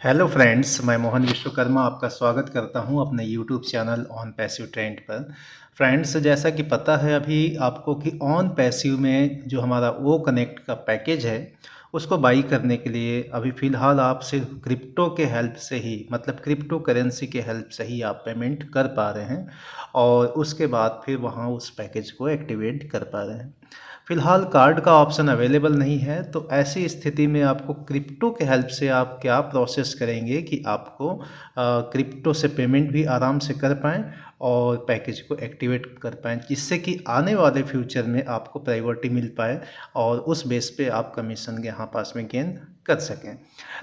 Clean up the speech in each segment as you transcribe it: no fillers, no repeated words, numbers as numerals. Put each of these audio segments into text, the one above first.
Hello friends, मैं मोहन विश्वकर्मा आपका स्वागत करता हूं अपने YouTube channel on passive trend पर। फ्रेंड्स, जैसा कि पता है अभी आपको कि ऑन पैसिव में जो हमारा वो कनेक्ट का पैकेज है उसको बाई करने के लिए अभी फ़िलहाल आप सिर्फ क्रिप्टो के हेल्प से ही, मतलब क्रिप्टो करेंसी के हेल्प से ही आप पेमेंट कर पा रहे हैं और उसके बाद फिर वहाँ उस पैकेज को एक्टिवेट कर पा रहे हैं। फ़िलहाल कार्ड का ऑप्शन अवेलेबल नहीं है, तो ऐसी स्थिति में आपको क्रिप्टो के हेल्प से आप क्या प्रोसेस करेंगे कि आपको क्रिप्टो से पेमेंट भी आराम से कर पाएँ और पैकेज को एक्टिवेट कर पाएँ, जिससे कि आने वाले फ्यूचर में आपको प्रायोरिटी मिल पाए और उस बेस पे आप कमीशन के यहाँ पास में गेन कर सकें।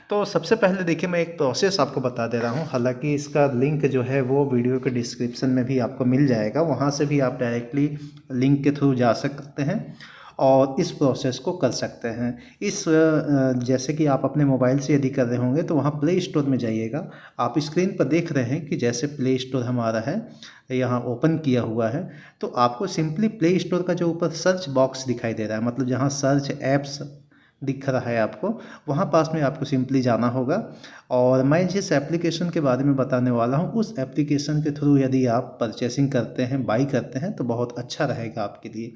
तो सबसे पहले देखिए, मैं एक प्रोसेस आपको बता दे रहा हूँ। हालांकि इसका लिंक जो है वो वीडियो के डिस्क्रिप्शन में भी आपको मिल जाएगा, वहाँ से भी आप डायरेक्टली लिंक के थ्रू जा सकते हैं और इस प्रोसेस को कर सकते हैं। जैसे कि आप अपने मोबाइल से यदि कर रहे होंगे तो वहाँ प्ले स्टोर में जाइएगा। आप स्क्रीन पर देख रहे हैं कि जैसे प्ले स्टोर हमारा है, यहाँ ओपन किया हुआ है, तो आपको सिंपली प्ले स्टोर का जो ऊपर सर्च बॉक्स दिखाई दे रहा है, मतलब जहाँ सर्च ऐप्स दिख रहा है आपको, वहाँ पास में आपको सिंपली जाना होगा। और मैं जिस एप्लीकेशन के बारे में बताने वाला हूँ उस एप्लीकेशन के थ्रू यदि आप परचेसिंग करते हैं, बाई करते हैं, तो बहुत अच्छा रहेगा आपके लिए।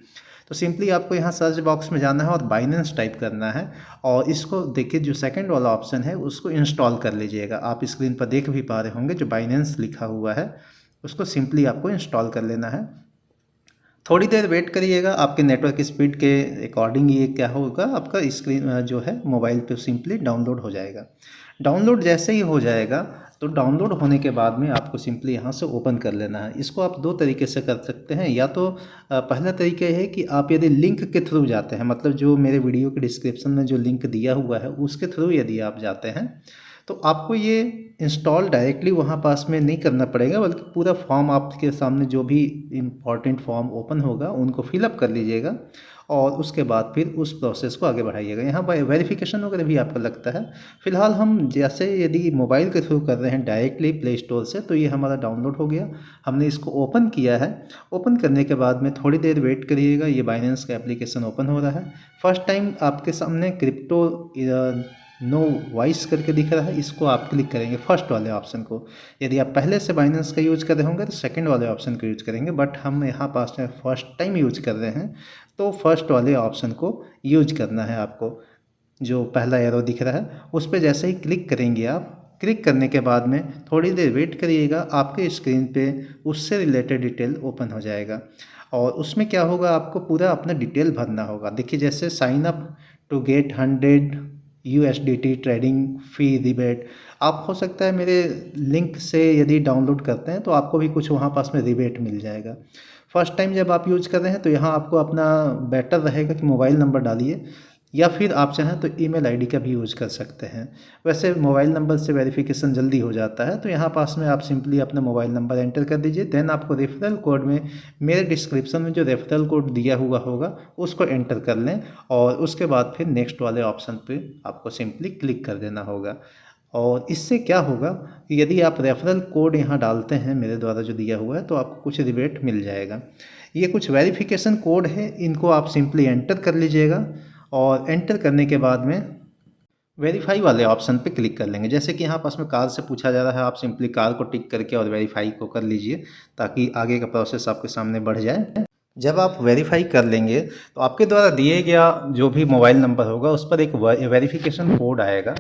तो सिंपली आपको यहाँ सर्च बॉक्स में जाना है और बाइनेंस टाइप करना है और इसको देखिए, जो सेकंड वाला ऑप्शन है उसको इंस्टॉल कर लीजिएगा। आप स्क्रीन पर देख भी पा रहे होंगे जो बाइनेंस लिखा हुआ है, उसको सिंपली आपको इंस्टॉल कर लेना है। थोड़ी देर वेट करिएगा, आपके नेटवर्क स्पीड के अकॉर्डिंग ये क्या होगा, आपका स्क्रीन जो है मोबाइल पे सिंपली डाउनलोड हो जाएगा। डाउनलोड जैसे ही हो जाएगा तो डाउनलोड होने के बाद में आपको सिंपली यहाँ से ओपन कर लेना है। इसको आप दो तरीके से कर सकते हैं, या तो पहला तरीका है कि आप यदि लिंक के थ्रू जाते हैं, मतलब जो मेरे वीडियो के डिस्क्रिप्शन में जो लिंक दिया हुआ है उसके थ्रू यदि आप जाते हैं तो आपको ये इंस्टॉल डायरेक्टली वहाँ पास में नहीं करना पड़ेगा, बल्कि पूरा फॉर्म आपके सामने जो भी इम्पॉर्टेंट फॉर्म ओपन होगा उनको फिलअप कर लीजिएगा और उसके बाद फिर उस प्रोसेस को आगे बढ़ाइएगा। यहाँ पर वेरिफिकेशन वगैरह भी आपका लगता है। फिलहाल हम जैसे यदि मोबाइल के थ्रू कर रहे हैं डायरेक्टली प्ले स्टोर से, तो ये हमारा डाउनलोड हो गया, हमने इसको ओपन किया है। ओपन करने के बाद में थोड़ी देर वेट करिएगा, ये बाइनेंस का एप्लीकेशन ओपन हो रहा है। फर्स्ट टाइम आपके सामने क्रिप्टो नो वॉइस करके दिख रहा है, इसको आप क्लिक करेंगे फर्स्ट वाले ऑप्शन को। यदि आप पहले से बाइनेंस का यूज कर रहे होंगे तो सेकंड वाले ऑप्शन को यूज करेंगे, बट हम यहाँ पास में फर्स्ट टाइम यूज कर रहे हैं तो फर्स्ट वाले ऑप्शन को यूज करना है आपको। जो पहला एरो दिख रहा है उस पर जैसे ही क्लिक करेंगे आप, क्लिक करने के बाद में थोड़ी देर वेट करिएगा, आपके स्क्रीन पे उससे रिलेटेड डिटेल ओपन हो जाएगा और उसमें क्या होगा, आपको पूरा अपना डिटेल भरना होगा। देखिए, जैसे sign up to get 100 USDT trading fee rebate, आप हो सकता है मेरे लिंक से यदि डाउनलोड करते हैं तो आपको भी कुछ वहाँ पास में रिबेट मिल जाएगा। फर्स्ट टाइम जब आप यूज कर रहे हैं तो यहाँ आपको अपना बेटर रहेगा कि मोबाइल नंबर डालिए, या फिर आप चाहें तो ईमेल आईडी का भी यूज़ कर सकते हैं। वैसे मोबाइल नंबर से वेरिफिकेशन जल्दी हो जाता है, तो यहाँ पास में आप सिंपली अपना मोबाइल नंबर एंटर कर दीजिए। देन आपको रेफरल कोड में मेरे डिस्क्रिप्शन में जो रेफरल कोड दिया हुआ होगा उसको एंटर कर लें और उसके बाद फिर नेक्स्ट वाले ऑप्शन पे आपको सिंपली क्लिक कर देना होगा। और इससे क्या होगा कि यदि आप रेफरल कोड यहाँ डालते हैं मेरे द्वारा जो दिया हुआ है तो आपको कुछ रिबेट मिल जाएगा। ये कुछ वेरिफिकेशन कोड है, इनको आप सिंपली एंटर कर लीजिएगा और एंटर करने के बाद में वेरीफाई वाले ऑप्शन पे क्लिक कर लेंगे। जैसे कि यहाँ पास में कार से पूछा जा रहा है, आप सिंपली कार को टिक करके और वेरीफाई को कर लीजिए ताकि आगे का प्रोसेस आपके सामने बढ़ जाए। जब आप वेरीफाई कर लेंगे तो आपके द्वारा दिए गया जो भी मोबाइल नंबर होगा उस पर एक वेरिफिकेशन कोड आएगा।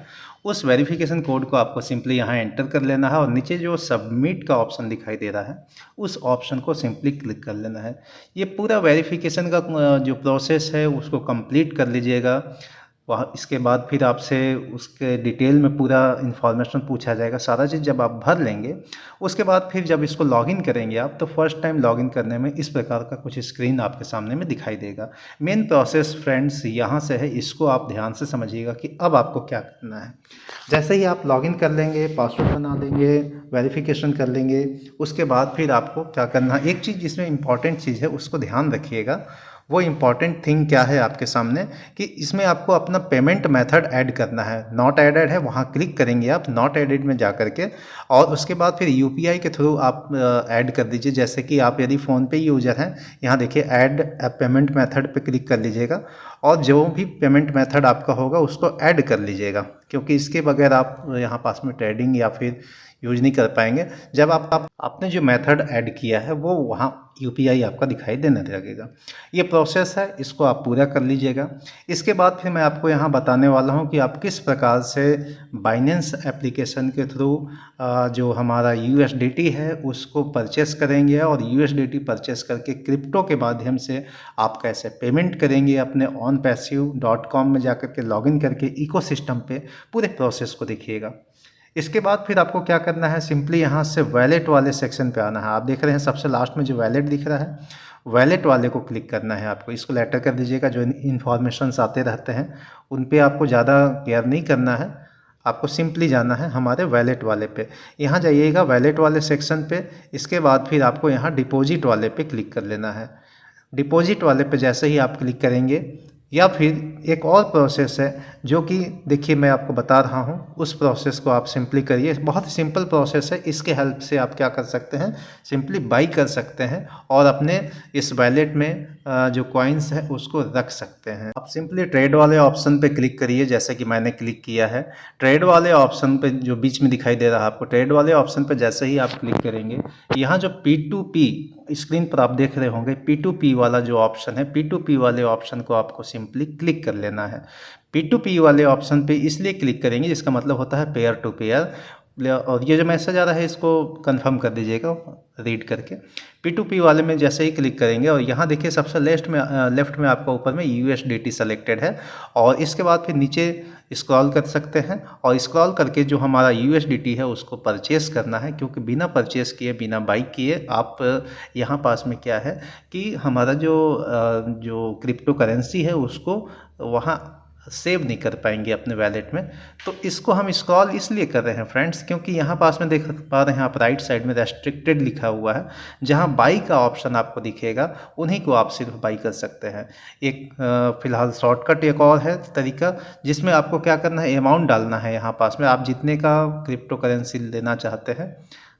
उस वेरिफिकेशन कोड को आपको सिंपली यहाँ एंटर कर लेना है और नीचे जो सबमिट का ऑप्शन दिखाई दे रहा है उस ऑप्शन को सिंपली क्लिक कर लेना है। ये पूरा वेरिफिकेशन का जो प्रोसेस है उसको कंप्लीट कर लीजिएगा। वहाँ इसके बाद फिर आपसे उसके डिटेल में पूरा इन्फॉर्मेशन पूछा जाएगा। सारा चीज़ जब आप भर लेंगे उसके बाद फिर जब इसको लॉगिन करेंगे आप, तो फर्स्ट टाइम लॉगिन करने में इस प्रकार का कुछ स्क्रीन आपके सामने में दिखाई देगा। मेन प्रोसेस फ्रेंड्स यहाँ से है, इसको आप ध्यान से समझिएगा कि अब आपको क्या करना है। जैसे ही आप लॉगिन कर लेंगे, पासवर्ड बना देंगे, वेरिफिकेशन कर लेंगे, उसके बाद फिर आपको क्या करना है, एक चीज़ जिसमें इंपॉर्टेंट चीज़ है उसको ध्यान रखिएगा। वो इम्पॉर्टेंट थिंग क्या है आपके सामने कि इसमें आपको अपना पेमेंट मेथड ऐड करना है। नॉट एडेड है, वहाँ क्लिक करेंगे आप नॉट एडेड में जा करके, और उसके बाद फिर यूपीआई के थ्रू आप ऐड कर दीजिए। जैसे कि आप यदि फ़ोन पे यूज़र हैं, यहाँ देखिए ऐड पेमेंट मेथड पे क्लिक कर लीजिएगा और जो भी पेमेंट मेथड आपका होगा उसको ऐड कर लीजिएगा, क्योंकि इसके बगैर आप यहाँ पास में ट्रेडिंग या फिर यूज नहीं कर पाएंगे। जब आपने जो मेथड ऐड किया है वो वहाँ यूपीआई आपका दिखाई देने लगेगा। ये प्रोसेस है, इसको आप पूरा कर लीजिएगा। इसके बाद फिर मैं आपको यहाँ बताने वाला हूँ कि आप किस प्रकार से बाइनेंस एप्लीकेशन के थ्रू जो हमारा यूएसडीटी है उसको परचेस करेंगे, और यूएसडीटी परचेस करके क्रिप्टो के माध्यम से आप कैसे पेमेंट करेंगे। अपने onpassive.com में जाकर के लॉगिन करके इकोसिस्टम पे पूरे प्रोसेस को देखिएगा। इसके बाद फिर आपको क्या करना है, सिंपली यहाँ से वैलेट वाले सेक्शन पे आना है। आप देख रहे हैं सबसे लास्ट में जो वैलेट दिख रहा है, वैलेट वाले को क्लिक करना है आपको। इसको लेटर कर दीजिएगा। जो इन्फॉर्मेशंस आते रहते हैं उन पे आपको ज़्यादा केयर नहीं करना है, आपको सिंपली जाना है हमारे वैलेट वाले पे। यहाँ जाइएगा वैलेट वाले सेक्शन पे। इसके बाद फिर आपको यहाँ डिपॉजिट वाले पे क्लिक कर लेना है। डिपॉजिट वाले पे जैसे ही आप क्लिक करेंगे, या फिर एक और प्रोसेस है जो कि देखिए मैं आपको बता रहा हूँ, उस प्रोसेस को आप सिंपली करिए। बहुत ही सिंपल प्रोसेस है। इसके हेल्प से आप क्या कर सकते हैं, सिंपली बाई कर सकते हैं और अपने इस वैलेट में जो कॉइन्स है उसको रख सकते हैं। आप सिंपली ट्रेड वाले ऑप्शन पे क्लिक करिए, जैसे कि मैंने क्लिक किया है। ट्रेड वाले ऑप्शन पे जो बीच में दिखाई दे रहा है आपको, ट्रेड वाले ऑप्शन पे जैसे ही आप क्लिक करेंगे, यहाँ जो P2P स्क्रीन पर आप देख रहे होंगे, P2P वाला जो ऑप्शन है, P2P वाले ऑप्शन को आपको सिंपली क्लिक कर लेना है। P2P वाले ऑप्शन पे इसलिए क्लिक करेंगे जिसका मतलब होता है पेयर टू पेयर। और ये जो मैसेज आ रहा है इसको कंफर्म कर दीजिएगा रीड करके। P2P वाले में जैसे ही क्लिक करेंगे, और यहाँ देखिए सबसे लेफ्ट में आपका ऊपर में USDT सेलेक्टेड है, और इसके बाद फिर नीचे स्क्रॉल कर सकते हैं, और स्क्रॉल करके जो हमारा USDT है उसको परचेस करना है। क्योंकि बिना परचेस किए, बिना बाई किए आप यहाँ पास में क्या है कि हमारा जो क्रिप्टो करेंसी है उसको वहाँ सेव नहीं कर पाएंगे अपने वैलेट में। तो इसको हम स्क्रॉल इसलिए कर रहे हैं फ्रेंड्स, क्योंकि यहाँ पास में देख पा रहे हैं आप राइट साइड में रेस्ट्रिक्टेड लिखा हुआ है। जहाँ बाई का ऑप्शन आपको दिखेगा उन्हीं को आप सिर्फ बाई कर सकते हैं। एक फिलहाल शॉर्टकट एक और है तरीका, जिसमें आपको क्या करना है, अमाउंट डालना है। यहाँ पास में आप जितने का क्रिप्टो करेंसी लेना चाहते हैं,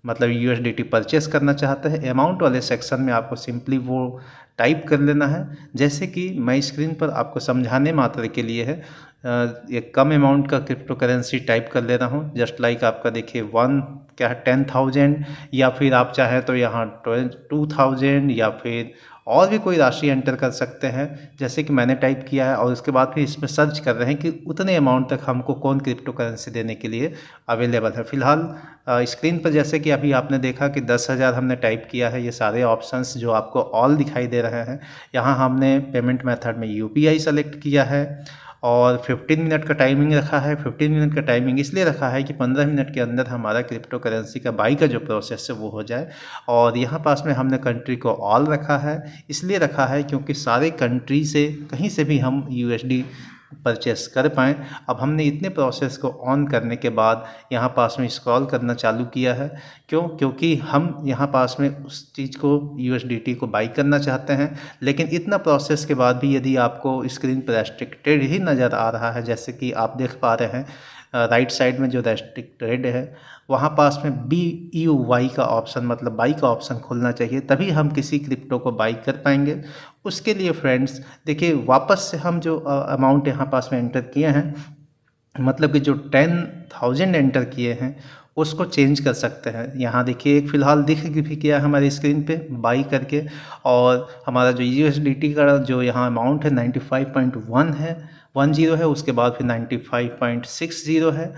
मतलब USDT परचेस करना चाहते हैं, अमाउंट वाले सेक्शन में आपको सिंपली वो टाइप कर लेना है। जैसे कि मैं स्क्रीन पर आपको समझाने मात्र के लिए है एक कम अमाउंट का क्रिप्टो करेंसी टाइप कर ले रहा हूँ। जस्ट लाइक आपका देखिए 10,000, या फिर आप चाहें तो यहाँ 2,000, या फिर और भी कोई राशि एंटर कर सकते हैं जैसे कि मैंने टाइप किया है। और उसके बाद फिर इसमें सर्च कर रहे हैं कि उतने अमाउंट तक हमको कौन क्रिप्टो करेंसी देने के लिए अवेलेबल है। फिलहाल स्क्रीन पर जैसे कि अभी आपने देखा कि 10,000 हमने टाइप किया है। ये सारे ऑप्शंस जो आपको ऑल दिखाई दे रहे हैं, यहाँ हमने पेमेंट मेथड में UPI सेलेक्ट किया है, और 15 मिनट का टाइमिंग रखा है। 15 मिनट का टाइमिंग इसलिए रखा है कि 15 मिनट के अंदर हमारा क्रिप्टो करेंसी का बाई का जो प्रोसेस है वो हो जाए। और यहाँ पास में हमने कंट्री को ऑल रखा है, इसलिए रखा है क्योंकि सारे कंट्री से कहीं से भी हम USD परचेस कर पाएँ। अब हमने इतने प्रोसेस को ऑन करने के बाद यहाँ पास में स्क्रॉल करना चालू किया है। क्योंकि हम यहाँ पास में उस चीज़ को USDT को बाई करना चाहते हैं। लेकिन इतना प्रोसेस के बाद भी यदि आपको स्क्रीन पर रेस्ट्रिक्टेड ही नज़र आ रहा है, जैसे कि आप देख पा रहे हैं राइट साइड में जो रेस्ट्रिक्टेड है, वहाँ पास में BUY का ऑप्शन, मतलब बाई का ऑप्शन खुलना चाहिए, तभी हम किसी क्रिप्टो को बाई कर पाएंगे। उसके लिए फ्रेंड्स देखिए, वापस से हम जो अमाउंट यहाँ पास में एंटर किए हैं, मतलब कि जो 10,000 एंटर किए हैं उसको चेंज कर सकते हैं। यहाँ देखिए एक फ़िलहाल दिख भी किया हमारी स्क्रीन पे बाई करके, और हमारा जो USDT का जो यहाँ अमाउंट है 95.1 है, 10 है, उसके बाद फिर 95.60 है।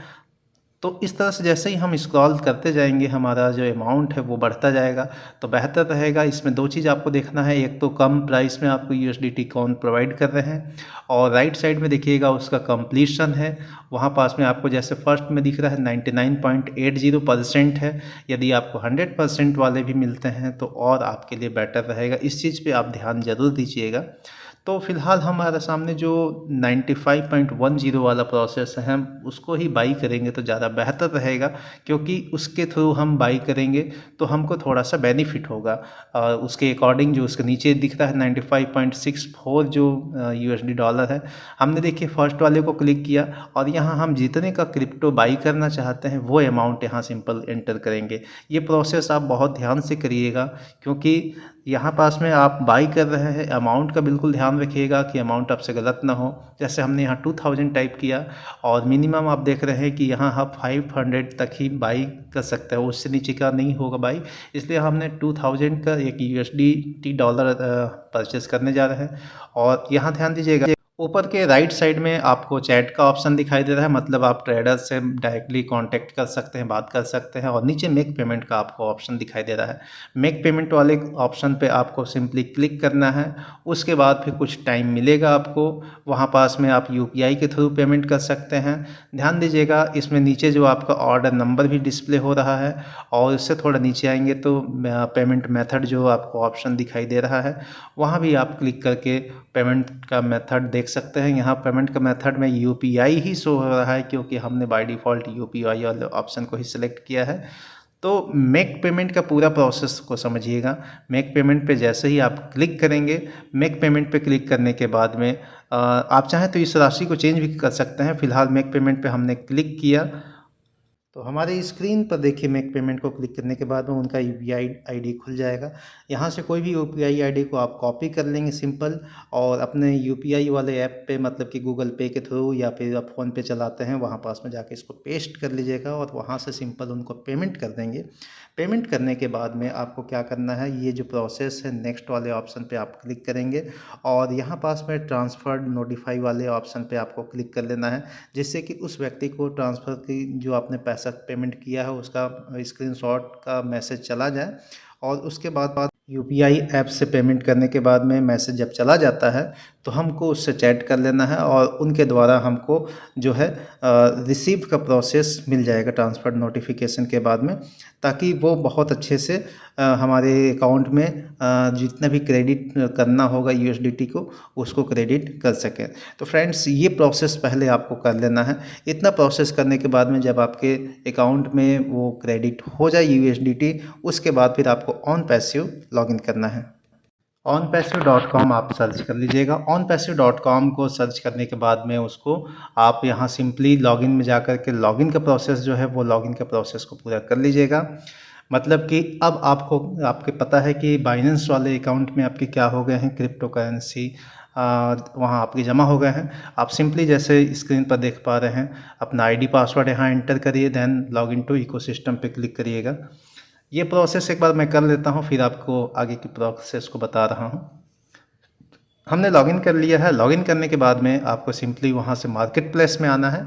तो इस तरह से जैसे ही हम स्क्रॉल करते जाएंगे हमारा जो अमाउंट है वो बढ़ता जाएगा। तो बेहतर रहेगा, इसमें दो चीज़ आपको देखना है, एक तो कम प्राइस में आपको USDT कौन प्रोवाइड कर रहे हैं, और राइट साइड में देखिएगा उसका कंप्लीशन है। वहाँ पास में आपको जैसे फर्स्ट में दिख रहा है 99.80% है। यदि आपको 100% वाले भी मिलते हैं तो और आपके लिए बेटर रहेगा। इस चीज़ पर आप ध्यान ज़रूर दीजिएगा। तो फिलहाल हमारे सामने जो 95.10 वाला प्रोसेस है हम उसको ही बाई करेंगे तो ज़्यादा बेहतर रहेगा, क्योंकि उसके थ्रू हम बाई करेंगे तो हमको थोड़ा सा बेनिफिट होगा। उसके अकॉर्डिंग जो उसके नीचे दिख रहा है 95.64 जो USD डॉलर है, हमने देखिए फर्स्ट वाले को क्लिक किया, और यहाँ हम जितने का क्रिप्टो बाई करना चाहते हैं वो अमाउंट यहाँ सिंपल एंटर करेंगे। ये प्रोसेस आप बहुत ध्यान से करिएगा, क्योंकि यहाँ पास में आप बाई कर रहे हैं, अमाउंट का बिल्कुल ध्यान रखिएगा कि अमाउंट आपसे गलत ना हो। जैसे हमने यहाँ 2000 टाइप किया और मिनिमम आप देख रहे हैं कि यहाँ आप 500 तक ही बाई कर सकते हो, उससे नीचे का नहीं होगा बाई। इसलिए हमने 2000 का एक USDT डॉलर परचेस करने जा रहे हैं। और यहाँ ध्यान दीजिएगा, ऊपर के राइट साइड में आपको चैट का ऑप्शन दिखाई दे रहा है, मतलब आप ट्रेडर से डायरेक्टली कांटेक्ट कर सकते हैं, बात कर सकते हैं। और नीचे मेक पेमेंट का आपको ऑप्शन दिखाई दे रहा है। मेक पेमेंट वाले ऑप्शन पे आपको सिंपली क्लिक करना है। उसके बाद फिर कुछ टाइम मिलेगा आपको, वहाँ पास में आप UPI के थ्रू पेमेंट कर सकते हैं। ध्यान दीजिएगा, इसमें नीचे जो आपका ऑर्डर नंबर भी डिस्प्ले हो रहा है, और उससे थोड़ा नीचे आएंगे तो पेमेंट मेथड जो आपको ऑप्शन दिखाई दे रहा है, वहाँ भी आप क्लिक करके पेमेंट का मेथड देख सकते हैं। यहाँ पेमेंट का मेथड में UPI ही शो हो रहा है, क्योंकि हमने बाय डिफ़ॉल्ट UPI वाले ऑप्शन को ही सिलेक्ट किया है। तो मेक पेमेंट का पूरा प्रोसेस को समझिएगा। मेक पेमेंट पे जैसे ही आप क्लिक करेंगे, मेक पेमेंट पे क्लिक करने के बाद में आप चाहें तो इस राशि को चेंज भी कर सकते हैं। फ़िलहाल मेक पेमेंट पे हमने क्लिक किया तो हमारे स्क्रीन पर देखिए, मेक पेमेंट को क्लिक करने के बाद में उनका UPI ID खुल जाएगा। यहाँ से कोई भी UPI ID को आप कॉपी कर लेंगे सिंपल, और अपने UPI वाले ऐप पे, मतलब कि गूगल पे के थ्रू या फिर आप फ़ोन पे चलाते हैं, वहाँ पास में जाके इसको पेस्ट कर लीजिएगा और वहाँ से सिंपल उनको पेमेंट कर देंगे। पेमेंट करने के बाद में आपको क्या करना है, ये जो प्रोसेस है नेक्स्ट वाले ऑप्शन पे आप क्लिक करेंगे और यहाँ पास में ट्रांसफर्ड नोटिफाई वाले ऑप्शन पे आपको क्लिक कर लेना है, जिससे कि उस व्यक्ति को ट्रांसफ़र की जो आपने पैसा पेमेंट किया है उसका स्क्रीनशॉट का मैसेज चला जाए। और उसके बाद UPI ऐप से पेमेंट करने के बाद में मैसेज जब चला जाता है तो हमको उससे चैट कर लेना है, और उनके द्वारा हमको जो है रिसीव का प्रोसेस मिल जाएगा ट्रांसफर नोटिफिकेशन के बाद में, ताकि वो बहुत अच्छे से हमारे अकाउंट में जितना भी क्रेडिट करना होगा USDT को, उसको क्रेडिट कर सकें। तो फ्रेंड्स, ये प्रोसेस पहले आपको कर लेना है। इतना प्रोसेस करने के बाद में जब आपके अकाउंट में वो क्रेडिट हो जाए USDT, उसके बाद फिर आपको ऑन पैसिव लॉगिन करना है। onpassive.com आप सर्च कर लीजिएगा। onpassive.com को सर्च करने के बाद में उसको आप यहाँ सिंपली लॉगिन में जा कर के लॉगिन का प्रोसेस जो है वो लॉगिन का प्रोसेस को पूरा कर लीजिएगा। मतलब कि अब आपको आपके पता है कि बाइनेंस वाले अकाउंट में आपके क्या हो गए हैं, क्रिप्टो करेंसी वहाँ आपके जमा हो गए हैं। आप सिंपली जैसे स्क्रीन पर देख पा रहे हैं, अपना ID पासवर्ड यहाँ एंटर करिए, देन लॉगिन टू इकोसिस्टम पे क्लिक करिएगा। ये प्रोसेस एक बार मैं कर लेता हूँ, फिर आपको आगे की प्रोसेस को बता रहा हूँ। हमने लॉगिन कर लिया है। लॉगिन करने के बाद में आपको सिंपली वहाँ से मार्केट प्लेस में आना है,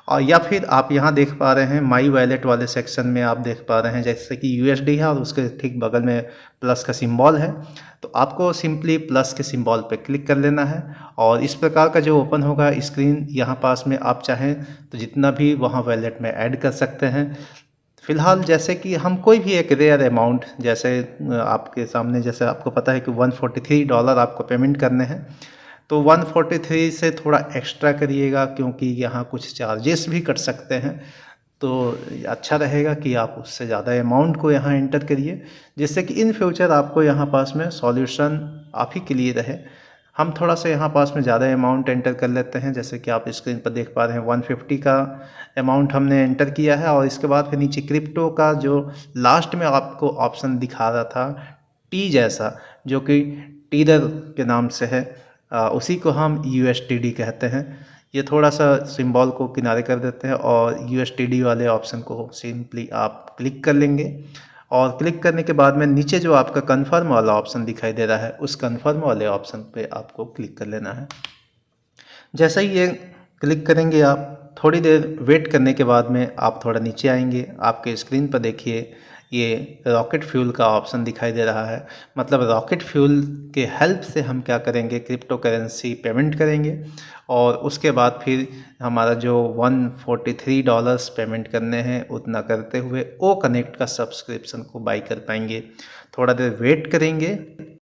और या फिर आप यहाँ देख पा रहे हैं माई वैलेट वाले सेक्शन में आप देख पा रहे हैं जैसे कि USD है और उसके ठीक बगल में प्लस का सिंबल है। तो आपको सिंपली प्लस के सिंबल पे क्लिक कर लेना है, और इस प्रकार का जो ओपन होगा स्क्रीन, यहाँ पास में आप चाहें तो जितना भी वहाँ वैलेट में ऐड कर सकते हैं। फ़िलहाल जैसे कि हम कोई भी एक रेयर अमाउंट, जैसे आपके सामने जैसे आपको पता है कि $143 आपको पेमेंट करने हैं, तो 143 से थोड़ा एक्स्ट्रा करिएगा, क्योंकि यहाँ कुछ चार्जेस भी कट सकते हैं। तो अच्छा रहेगा कि आप उससे ज़्यादा अमाउंट को यहाँ एंटर करिए, जिससे कि इन फ्यूचर आपको यहाँ पास में सॉल्यूशन आप ही के लिए रहे। हम थोड़ा सा यहाँ पास में ज़्यादा अमाउंट एंटर कर लेते हैं, जैसे कि आप स्क्रीन पर देख पा रहे हैं 150 का अमाउंट हमने एंटर किया है। और इसके बाद फिर नीचे क्रिप्टो का जो लास्ट में आपको ऑप्शन दिखा रहा था टी जैसा, जो कि टीदर के नाम से है, उसी को हम USDT कहते हैं। ये थोड़ा सा सिंबल को किनारे कर देते हैं और USDT वाले ऑप्शन को सिंपली आप क्लिक कर लेंगे, और क्लिक करने के बाद में नीचे जो आपका कन्फर्म वाला ऑप्शन दिखाई दे रहा है, उस कन्फर्म वाले ऑप्शन पे आपको क्लिक कर लेना है। जैसे ही ये क्लिक करेंगे आप, थोड़ी देर वेट करने के बाद में आप थोड़ा नीचे आएंगे, आपके स्क्रीन पर देखिए ये रॉकेट फ्यूल का ऑप्शन दिखाई दे रहा है। मतलब रॉकेट फ्यूल के हेल्प से हम क्या करेंगे, क्रिप्टो करेंसी पेमेंट करेंगे, और उसके बाद फिर हमारा जो $143 पेमेंट करने हैं उतना करते हुए ओ कनेक्ट का सब्सक्रिप्शन को बाई कर पाएंगे। थोड़ा देर वेट करेंगे।